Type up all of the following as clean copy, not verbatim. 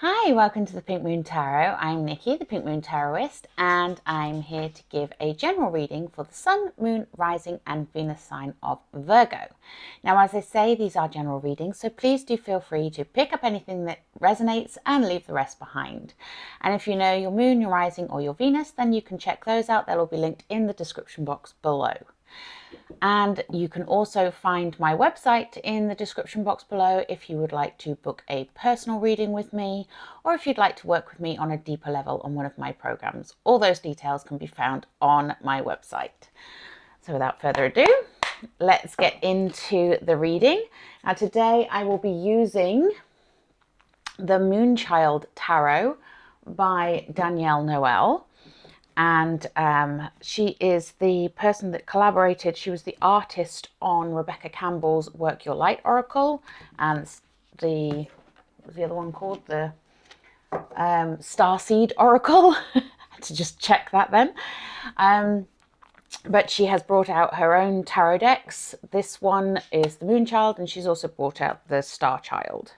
Hi, welcome to the Pink Moon Tarot. I'm Nikki, the Pink Moon Tarotist, and I'm here to give a general reading for the Sun, Moon, Rising and Venus sign of Virgo. Now, as I say, these are general readings, so please do feel free to pick up anything that resonates and leave the rest behind. And if you know your Moon, your Rising or your Venus, then you can check those out. They'll all be linked in the description box below. And you can also find my website in the description box below if you would like to book a personal reading with me, or if you'd like to work with me on a deeper level on one of my programs. All those details can be found on my website. So without further ado, let's get into the reading. Now today I will be using the Moonchild Tarot by Danielle Noel. And she is the person that collaborated. She was the artist on Rebecca Campbell's Work Your Light Oracle, and what was the other one called? The Starseed Oracle. I had to just check that then. But she has brought out her own tarot decks. This one is the Moonchild, and she's also brought out the Star Child.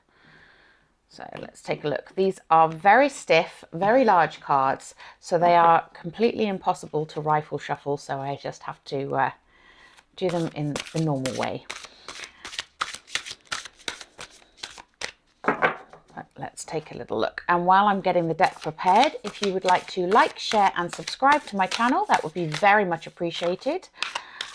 So let's take a look. These are very stiff, very large cards, so they are completely impossible to rifle shuffle, so I just have to do them in the normal way. But let's take a little look. And while I'm getting the deck prepared, if you would like to like, share and subscribe to my channel, that would be very much appreciated.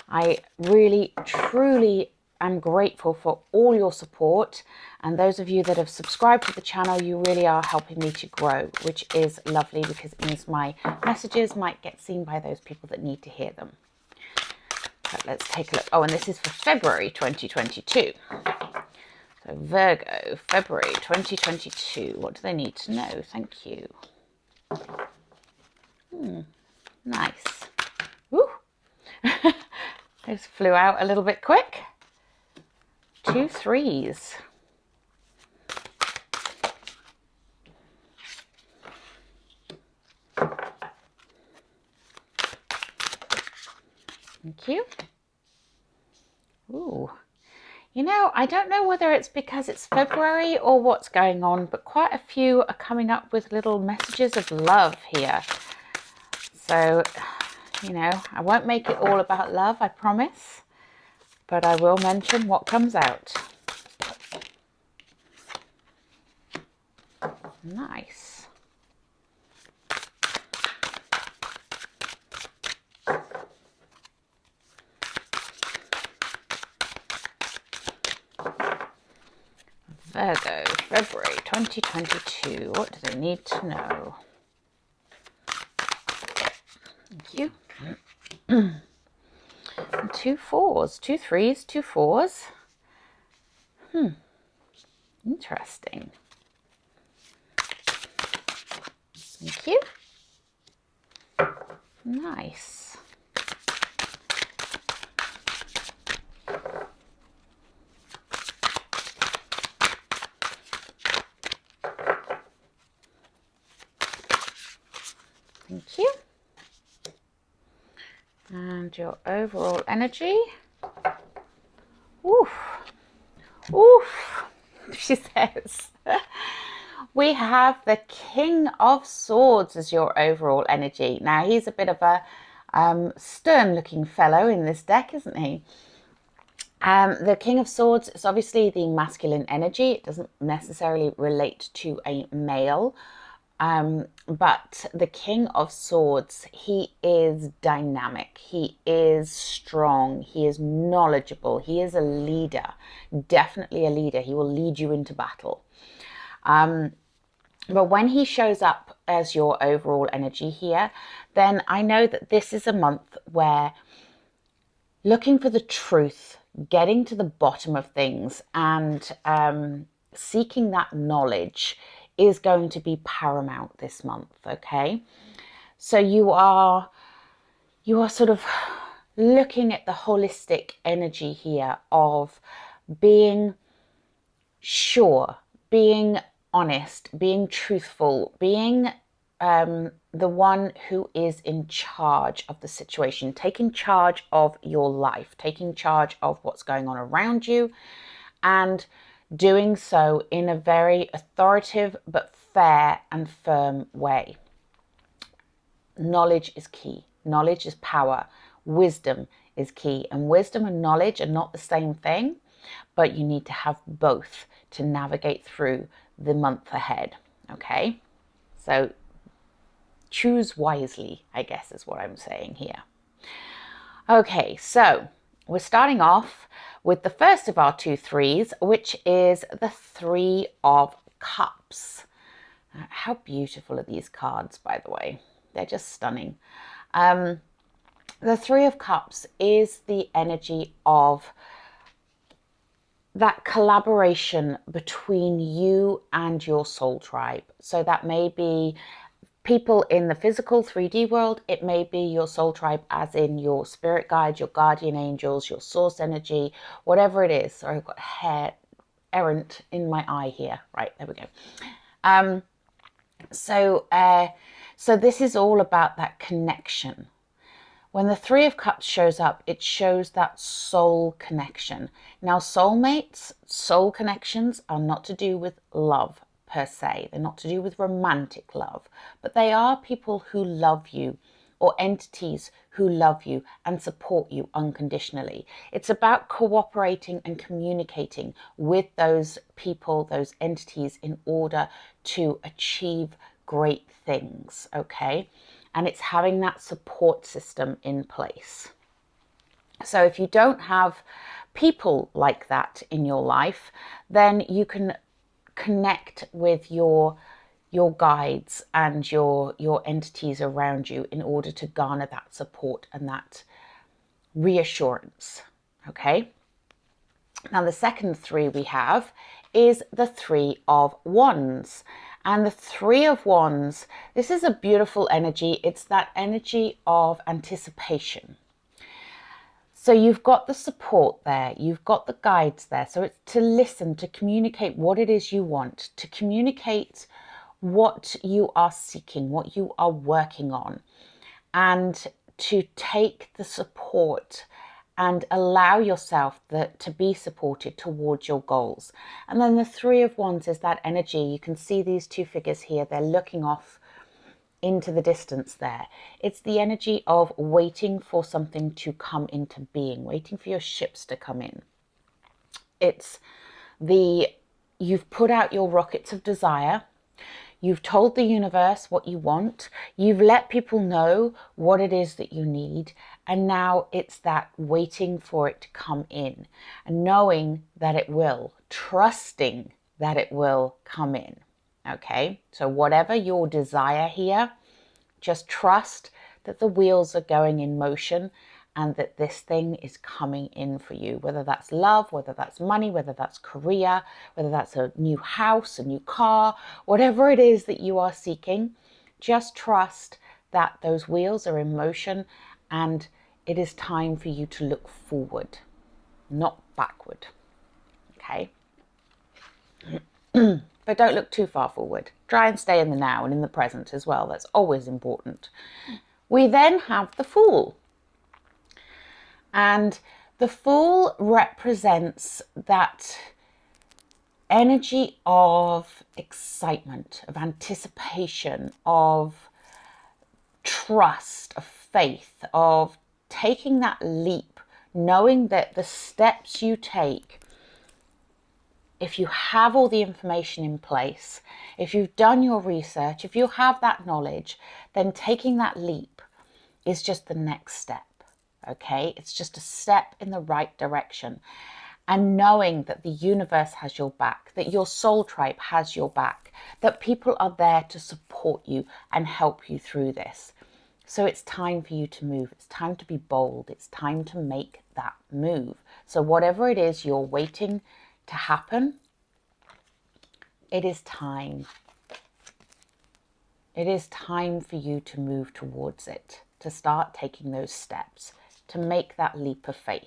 I really, truly I'm grateful for all your support, and those of you that have subscribed to the channel, you really are helping me to grow, which is lovely because it means my messages might get seen by those people that need to hear them. But let's take a look. Oh, and this is for February 2022. So Virgo, February 2022. What do they need to know? Thank you. Nice. Woo! Those flew out a little bit quick. 2 threes. Thank you. Ooh. You know, I don't know whether it's because it's February or what's going on, but quite a few are coming up with little messages of love here. So, you know, I won't make it all about love, I promise. But I will mention what comes out. Nice. Virgo, February 2022. What do they need to know? Thank you. 2 fours, 2 threes, 2 fours. Interesting. Thank you. Nice. Thank you. And your overall energy. Oof. Oof. She says. We have the King of Swords as your overall energy. Now, he's a bit of a stern-looking fellow in this deck, isn't he? The King of Swords is obviously the masculine energy. It doesn't necessarily relate to a male. But the King of Swords, he is dynamic, he is strong, he is knowledgeable, he is a leader, definitely a leader. He will lead you into battle. But when he shows up as your overall energy here, then I know that this is a month where looking for the truth, getting to the bottom of things and seeking that knowledge is going to be paramount this month, okay? So you are sort of looking at the holistic energy here of being sure, being honest, being truthful, being the one who is in charge of the situation, taking charge of your life, taking charge of what's going on around you, and doing so in a very authoritative but fair and firm way. Knowledge is key. Knowledge is power. Wisdom is key. And wisdom and knowledge are not the same thing, but you need to have both to navigate through the month ahead. Okay? So choose wisely, I guess is what I'm saying here. Okay, so we're starting off with the first of our 2 threes, which is the 3 of Cups. How beautiful are these cards, by the way? They're just stunning. The 3 of Cups is the energy of that collaboration between you and your soul tribe. So that may be people in the physical 3D world. It may be your soul tribe as in your spirit guide, your guardian angels, your source energy, whatever it is. Sorry, I've got hair errant in my eye here. Right, there we go. So this is all about that connection. When the 3 of Cups shows up, it shows that soul connection. Now, soulmates, soul connections are not to do with love per se. They're not to do with romantic love, but they are people who love you or entities who love you and support you unconditionally. It's about cooperating and communicating with those people, those entities, in order to achieve great things, okay? And it's having that support system in place. So if you don't have people like that in your life, then you can connect with your guides and your entities around you in order to garner that support and that reassurance. Okay. Now the second 3 we have is the 3 of Wands. And the 3 of Wands, this is a beautiful energy. It's that energy of anticipation. So you've got the support there, you've got the guides there. So it's to listen, to communicate what it is you want, to communicate what you are seeking, what you are working on, and to take the support and allow yourself to be supported towards your goals. And then the 3 of Wands is that energy. You can see these 2 figures here. They're looking off into the distance there. It's the energy of waiting for something to come into being, waiting for your ships to come in. It's you've put out your rockets of desire. You've told the universe what you want. You've let people know what it is that you need. And now it's that waiting for it to come in and knowing that it will, trusting that it will come in. Okay, so whatever your desire here, just trust that the wheels are going in motion and that this thing is coming in for you, whether that's love, whether that's money, whether that's career, whether that's a new house, a new car, whatever it is that you are seeking, just trust that those wheels are in motion and it is time for you to look forward, not backward. Okay. But don't look too far forward. Try and stay in the now and in the present as well. That's always important. We then have the Fool. And the Fool represents that energy of excitement, of anticipation, of trust, of faith, of taking that leap, knowing that the steps you take, if you have all the information in place, if you've done your research, if you have that knowledge, then taking that leap is just the next step, okay? It's just a step in the right direction. And knowing that the universe has your back, that your soul tribe has your back, that people are there to support you and help you through this. So it's time for you to move. It's time to be bold. It's time to make that move. So whatever it is you're waiting to happen, it is time. It is time for you to move towards it, to start taking those steps, to make that leap of faith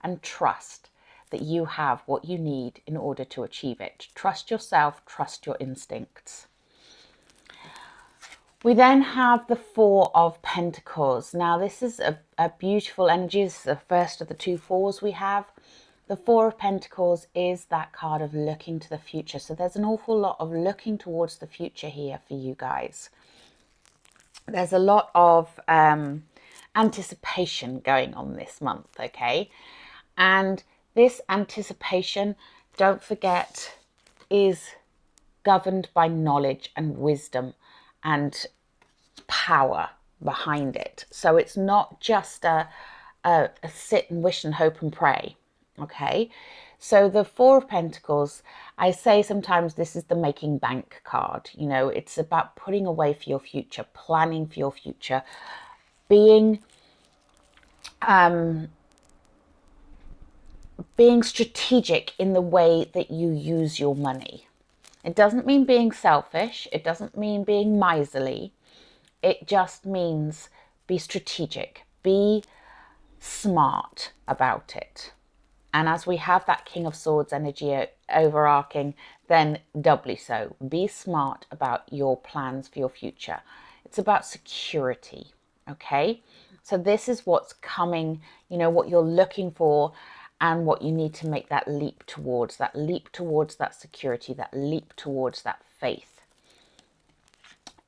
and trust that you have what you need in order to achieve it. Trust yourself, trust your instincts. We then have the Four of Pentacles. Now this is a beautiful energy. This is the first of the 2 fours we have. the Four of Pentacles is that card of looking to the future. So there's an awful lot of looking towards the future here for you guys. There's a lot of anticipation going on this month, okay? And this anticipation, don't forget, is governed by knowledge and wisdom and power behind it. So it's not just a sit and wish and hope and pray, okay? So the Four of Pentacles, I say sometimes this is the making bank card. You know, it's about putting away for your future, planning for your future, being strategic in the way that you use your money. It doesn't mean being selfish. It doesn't mean being miserly. It just means be strategic, be smart about it. And as we have that King of Swords energy overarching, then doubly so. Be smart about your plans for your future. It's about security, okay? So this is what's coming, you know, what you're looking for and what you need to make that leap towards that security, that leap towards that faith.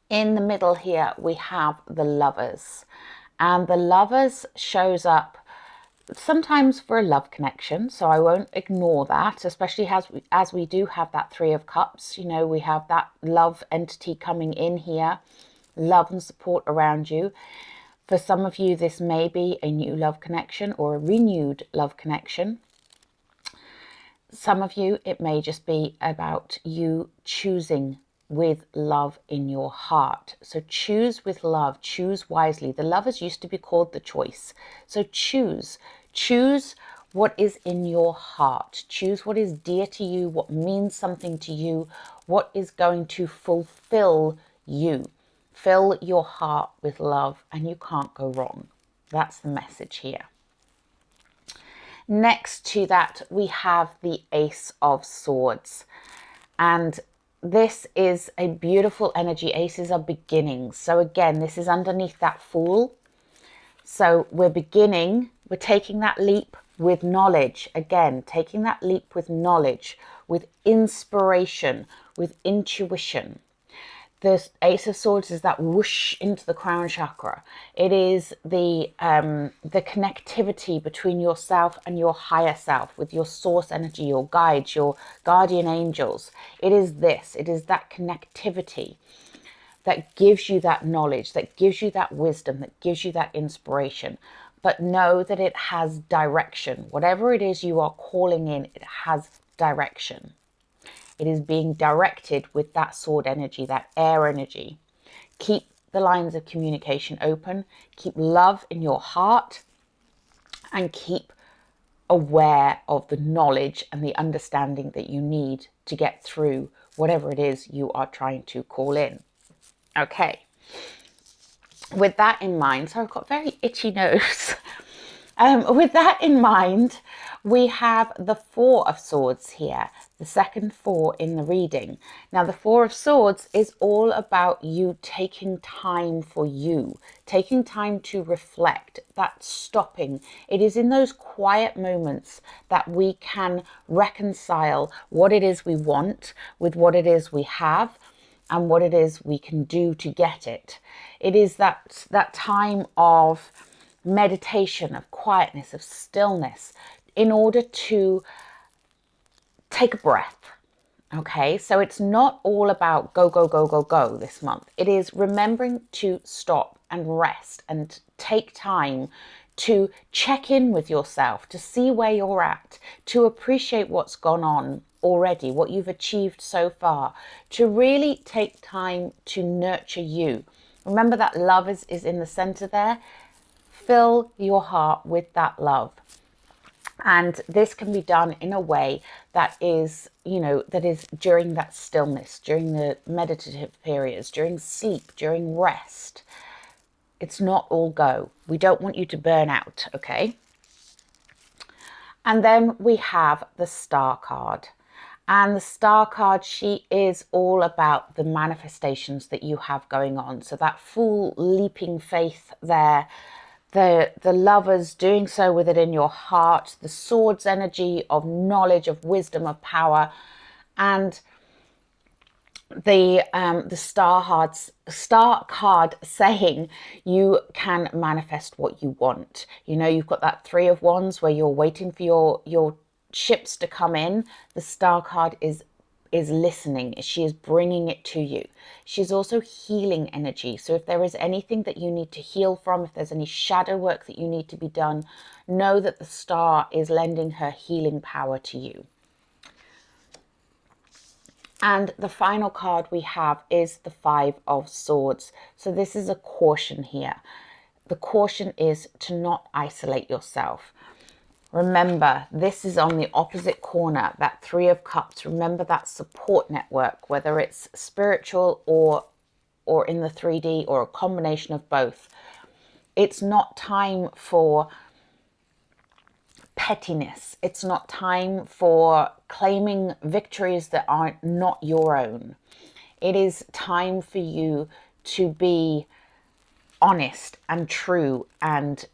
In the middle here, we have the Lovers. And the Lovers shows up sometimes for a love connection, so I won't ignore that, especially as we do have that Three of Cups. You know, we have that love entity coming in here, love and support around you. For some of you, this may be a new love connection or a renewed love connection. Some of you, it may just be about you choosing with love in your heart. So choose with love, choose wisely. The Lovers used to be called the Choice. So choose what is in your heart. Choose what is dear to you, what means something to you, what is going to fulfill you. Fill your heart with love and you can't go wrong. That's the message here. Next to that, we have the Ace of Swords. And this is a beautiful energy. Aces are beginnings. So again, this is underneath that Fool. So we're beginning, we're taking that leap with knowledge. Again, taking that leap with knowledge, with inspiration, with intuition. The Ace of Swords is that whoosh into the crown chakra. It is the connectivity between yourself and your higher self, with your source energy, your guides, your guardian angels. It is this. It is that connectivity that gives you that knowledge, that gives you that wisdom, that gives you that inspiration. But know that it has direction. Whatever it is you are calling in, it has direction. It is being directed with that sword energy, that air energy. Keep the lines of communication open. Keep love in your heart. And keep aware of the knowledge and the understanding that you need to get through whatever it is you are trying to call in. Okay. With that in mind, so I've got a very itchy nose. With that in mind, we have the Four of Swords here, the second four in the reading. Now, the Four of Swords is all about you taking time for you, taking time to reflect, that stopping. It is in those quiet moments that we can reconcile what it is we want with what it is we have and what it is we can do to get it. It is that time of meditation, of quietness, of stillness, in order to take a breath. Okay, so it's not all about go, go, go, go, go this month. It is remembering to stop and rest and take time to check in with yourself, to see where you're at, to appreciate what's gone on already, what you've achieved so far, to really take time to nurture you. Remember that love is in the center there. Fill your heart with that love. And this can be done in a way that is, that is during that stillness, during the meditative periods, during sleep, during rest. It's not all go. We don't want you to burn out, okay? And then we have the Star card. And the Star card, she is all about the manifestations that you have going on. So that full leaping faith there, the lovers doing so with it in your heart, the swords energy of knowledge, of wisdom, of power, and the star card saying you can manifest what you want. You know, you've got that 3 of Wands where you're waiting for your ships to come in. The star card is listening. She is bringing it to you. She's also healing energy. So if there is anything that you need to heal from, if there's any shadow work that you need to be done, know that the star is lending her healing power to you. And the final card we have is the 5 of Swords. So this is a caution here. The caution is to not isolate yourself. Remember, this is on the opposite corner, that 3 of Cups. Remember that support network, whether it's spiritual or in the 3D or a combination of both. It's not time for pettiness. It's not time for claiming victories that are not your own. It is time for you to be honest and true and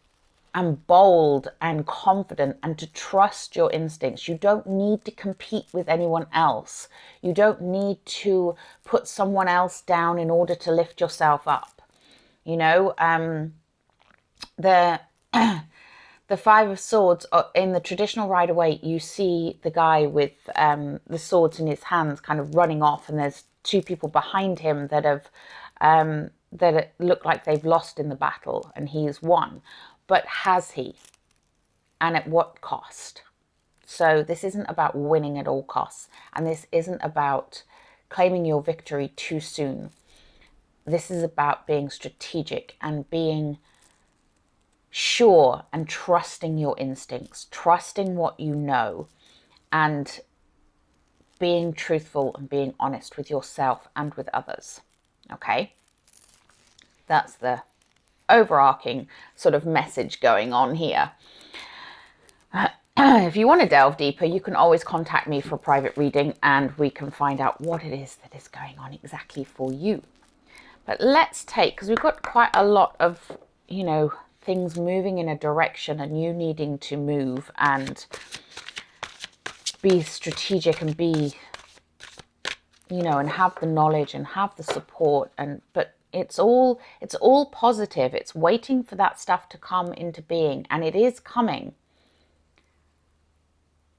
bold and confident, and to trust your instincts. You don't need to compete with anyone else. You don't need to put someone else down in order to lift yourself up. You know, the 5 of Swords, in the traditional Rider-Waite, you see the guy with the swords in his hands kind of running off, and there's 2 people behind him that have that look like they've lost in the battle, and he's won. But has he? And at what cost? So this isn't about winning at all costs, and this isn't about claiming your victory too soon. This is about being strategic and being sure and trusting your instincts, trusting what you know, and being truthful and being honest with yourself and with others. Okay? That's the overarching sort of message going on here. If you want to delve deeper, you can always contact me for a private reading, and we can find out what it is that is going on exactly for you. But let's take, because we've got quite a lot of, you know, things moving in a direction, and you needing to move and be strategic and be, you know, and have the knowledge and have the support, but it's all positive. It's waiting for that stuff to come into being, and it is coming.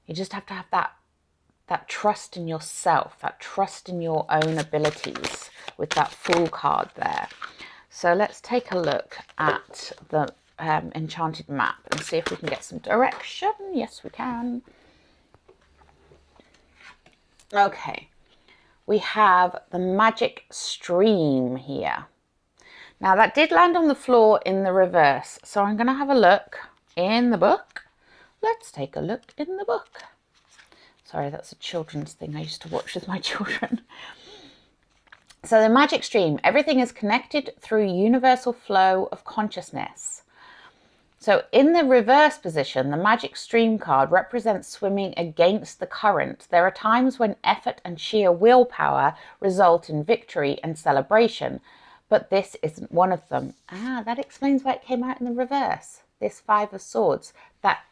You just have to have that trust in yourself, that trust in your own abilities, with that Fool card there. So let's take a look at the enchanted map and see if we can get some direction. Yes, we can. Okay. We have the magic stream here. Now that did land on the floor in the reverse, so I'm going to have a look in the book. Let's take a look in the book. Sorry, that's a children's thing I used to watch with my children. So the magic stream, everything is connected through universal flow of consciousness. So in the reverse position, the magic stream card represents swimming against the current. There are times when effort and sheer willpower result in victory and celebration, but this isn't one of them. That explains why it came out in the reverse. This 5 of Swords, that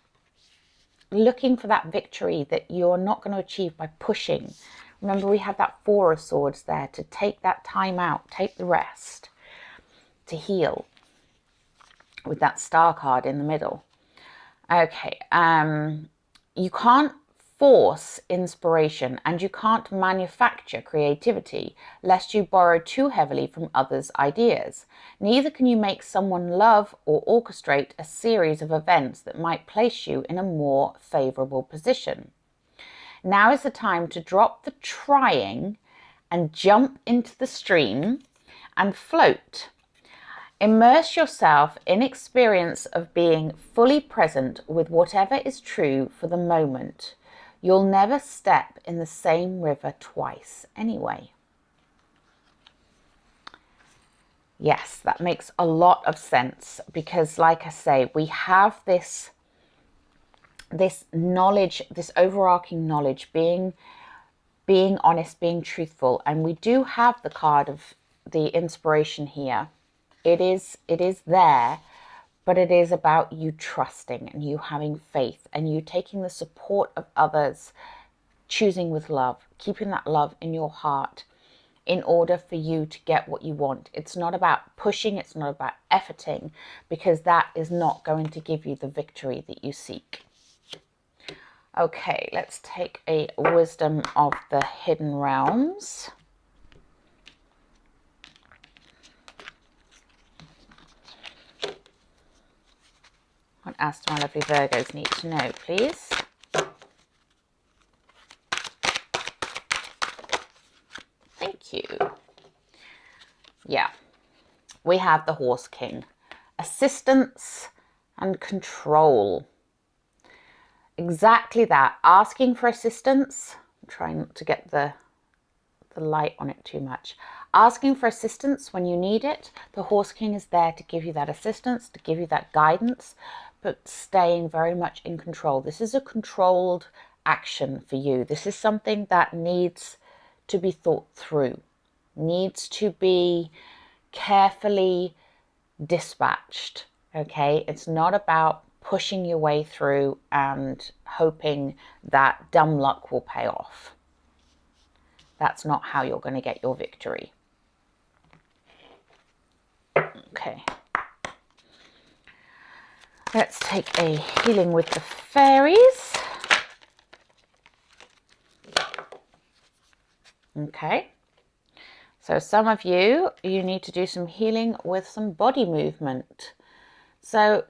looking for that victory that you're not going to achieve by pushing. Remember, we have that 4 of Swords there to take that time out, take the rest, to heal, with that star card in the middle. Okay, you can't force inspiration, and you can't manufacture creativity lest you borrow too heavily from others' ideas. Neither can you make someone love or orchestrate a series of events that might place you in a more favorable position. Now is the time to drop the trying and jump into the stream and float. Immerse yourself in experience of being fully present with whatever is true for the moment. You'll never step in the same river twice anyway. Yes, that makes a lot of sense, because like I say, we have this knowledge, this overarching knowledge, being honest, being truthful, and we do have the card of the inspiration here. It is there, but it is about you trusting and you having faith and you taking the support of others, choosing with love, keeping that love in your heart in order for you to get what you want. It's not about pushing, it's not about efforting, because that is not going to give you the victory that you seek. Okay, let's take a wisdom of the hidden realms. What else do my lovely Virgos need to know, please? Thank you. Yeah, we have the Horse King. Assistance and control. Exactly that. Asking for assistance. I'm trying not to get the light on it too much. Asking for assistance when you need it. The Horse King is there to give you that assistance, to give you that guidance, but staying very much in control. This is a controlled action for you. This is something that needs to be thought through, needs to be carefully dispatched. Okay, it's not about pushing your way through and hoping that dumb luck will pay off. That's not how you're going to get your victory. Okay, let's take a healing with the fairies. Okay, so some of you need to do some healing with some body movement. So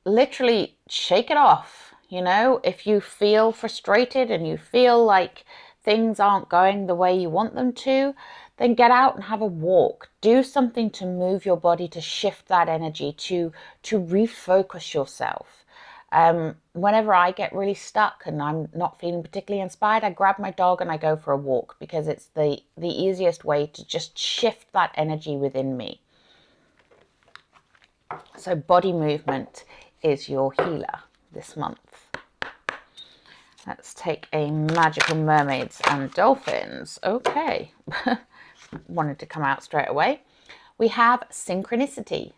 literally shake it off. You know, if you feel frustrated and you feel like things aren't going the way you want them to, then get out and have a walk. Do something to move your body, to shift that energy, to refocus yourself. Whenever I get really stuck and I'm not feeling particularly inspired, I grab my dog and I go for a walk, because it's the easiest way to just shift that energy within me. So body movement is your healer this month. Let's take a magical mermaids and dolphins. Okay, wanted to come out straight away. We have synchronicity.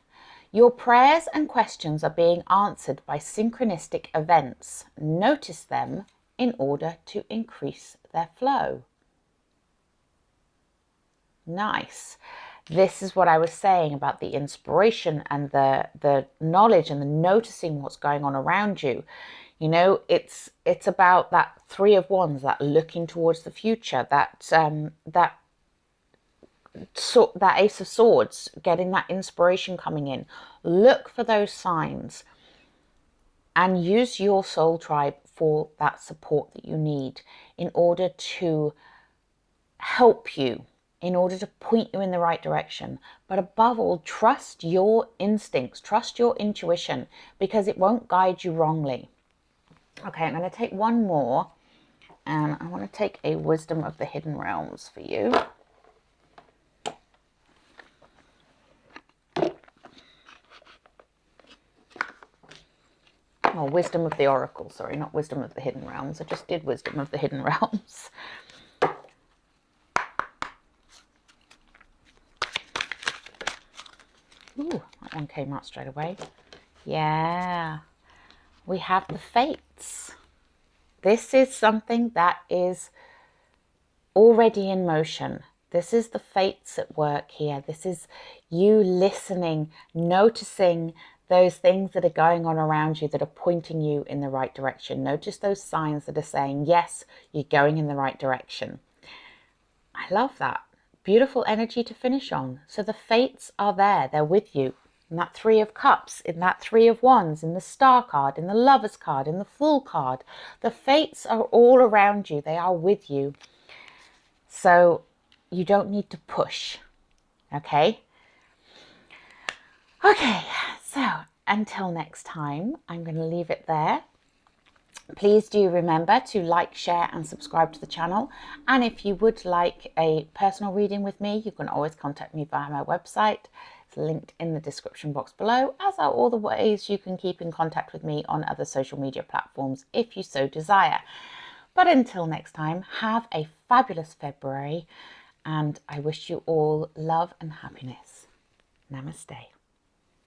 Your prayers and questions are being answered by synchronistic events. Notice them in order to increase their flow. Nice. This is what I was saying about the inspiration and the knowledge and the noticing what's going on around you. You know, it's about that Three of Wands, that looking towards the future, that Ace of Swords, getting that inspiration coming in. Look for those signs and use your soul tribe for that support that you need in order to help you, in order to point you in the right direction. But above all, trust your instincts, trust your intuition, because it won't guide you wrongly. Okay, I'm going to take one more, and I want to take a wisdom of the hidden realms for you. Oh, wisdom of the oracle, sorry, not wisdom of the hidden realms. I just did wisdom of the hidden realms. Ooh, that one came out straight away. Yeah, we have the fates. This is something that is already in motion. This is the fates at work here. This is you listening, noticing those things that are going on around you that are pointing you in the right direction. Notice those signs that are saying, yes, you're going in the right direction. I love that. Beautiful energy to finish on. So the fates are there. They're with you. In that Three of Cups, in that Three of Wands, in the Star card, in the Lovers card, in the Fool card. The fates are all around you. They are with you. So you don't need to push. Okay? Okay, so until next time, I'm going to leave it there. Please do remember to like, share and subscribe to the channel. And if you would like a personal reading with me, you can always contact me via my website. It's linked in the description box below, as are all the ways you can keep in contact with me on other social media platforms if you so desire. But until next time, have a fabulous February, and I wish you all love and happiness. Namaste.